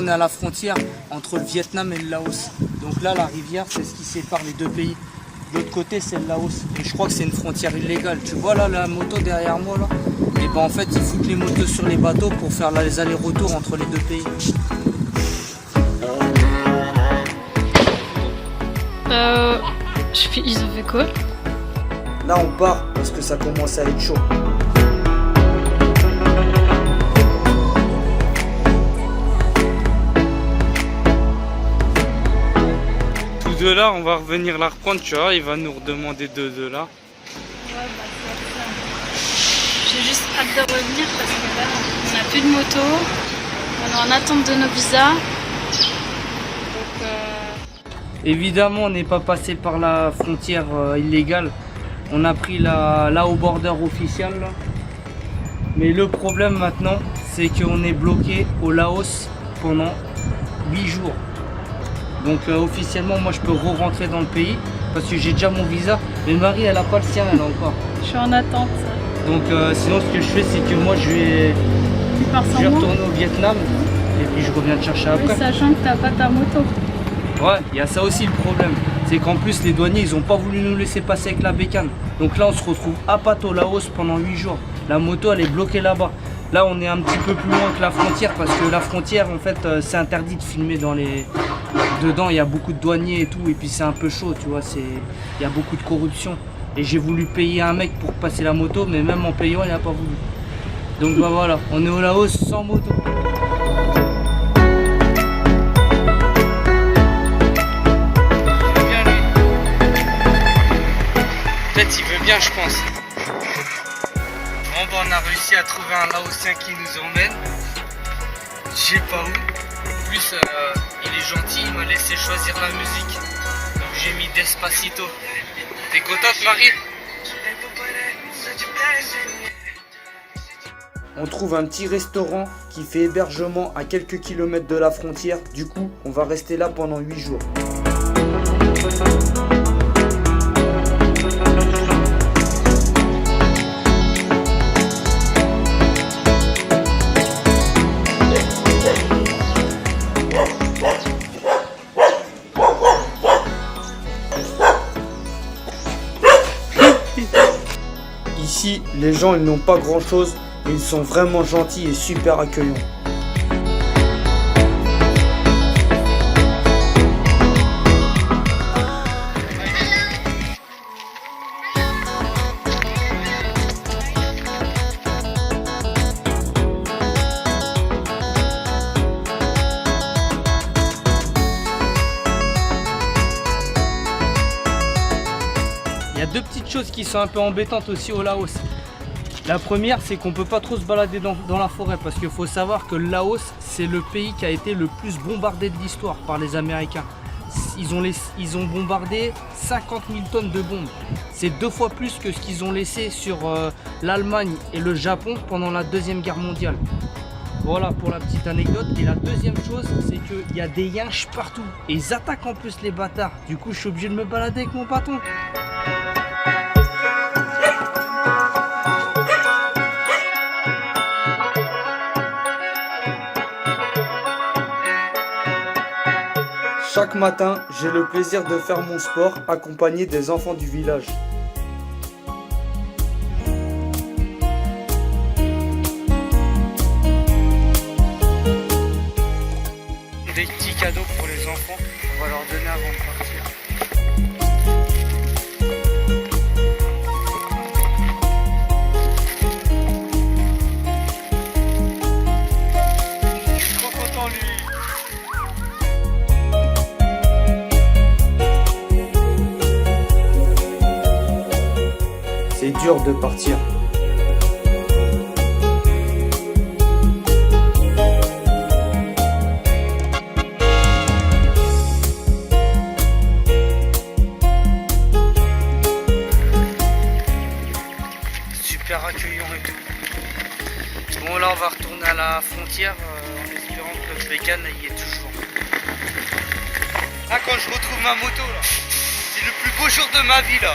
on est à la frontière entre le Vietnam et le Laos. Donc là, la rivière, c'est ce qui sépare les deux pays. De l'autre côté, c'est le Laos. Et je crois que c'est une frontière illégale. Tu vois là, la moto derrière moi, là? Et ben en fait, ils foutent les motos sur les bateaux pour faire les allers-retours entre les deux pays. Ils ont fait quoi? Là, on part parce que ça commence à être chaud. Tout de là, on va revenir la reprendre, tu vois, il va nous redemander $2. Ouais, bah c'est j'ai juste hâte de revenir parce que là, on n'a plus de moto, on est en attente de nos visas. Donc, Évidemment, on n'est pas passé par la frontière illégale. On a pris là au border officiel. Là. Mais le problème maintenant, c'est qu'on est bloqué au Laos pendant 8 jours. Donc officiellement, moi je peux re-rentrer dans le pays parce que j'ai déjà mon visa. Mais Marie, elle n'a pas le sien, elle a encore. je suis en attente. Donc sinon, ce que je fais, c'est que moi je vais retourner au Vietnam et puis je reviens te chercher après. Oui, sachant que tu n'as pas ta moto. Ouais, il y a ça aussi le problème. C'est qu'en plus les douaniers ils ont pas voulu nous laisser passer avec la bécane. Donc là on se retrouve à Pat au Laos pendant 8 jours. La moto elle est bloquée là-bas. Là on est un petit peu plus loin que la frontière parce que la frontière en fait c'est interdit de filmer dans les... Dedans il y a beaucoup de douaniers et tout et puis c'est un peu chaud tu vois, il y a beaucoup de corruption. Et j'ai voulu payer un mec pour passer la moto mais même en payant il n'a pas voulu. Donc bah voilà, on est au Laos sans moto. Peut-être il veut bien, je pense. Bon, on a réussi à trouver un Laotien qui nous emmène. Je sais pas où. En plus, il est gentil, il m'a laissé choisir la musique. Donc j'ai mis Despacito. T'es contente, Marie? On trouve un petit restaurant qui fait hébergement à quelques kilomètres de la frontière. Du coup, on va rester là pendant 8 jours. Ici, les gens ils n'ont pas grand chose, mais ils sont vraiment gentils et super accueillants. Il y a deux petites choses qui sont un peu embêtantes aussi au Laos. La première, c'est qu'on peut pas trop se balader dans la forêt parce qu'il faut savoir que le Laos, c'est le pays qui a été le plus bombardé de l'histoire par les Américains. Ils ont bombardé 50 000 tonnes de bombes. C'est 2 fois plus que ce qu'ils ont laissé sur l'Allemagne et le Japon pendant la Deuxième Guerre mondiale. Voilà pour la petite anecdote. Et la deuxième chose, c'est qu'il y a des yinches partout. Et ils attaquent en plus les bâtards. Du coup, je suis obligé de me balader avec mon bâton. Chaque matin, j'ai le plaisir de faire mon sport accompagné des enfants du village. Des petits cadeaux pour les enfants, on va leur donner avant de partir. Je suis trop content lui. C'est dur de partir. Super accueillant et tout. Bon là on va retourner à la frontière en espérant que le bécane y est toujours. Là quand je retrouve ma moto là, c'est le plus beau jour de ma vie là.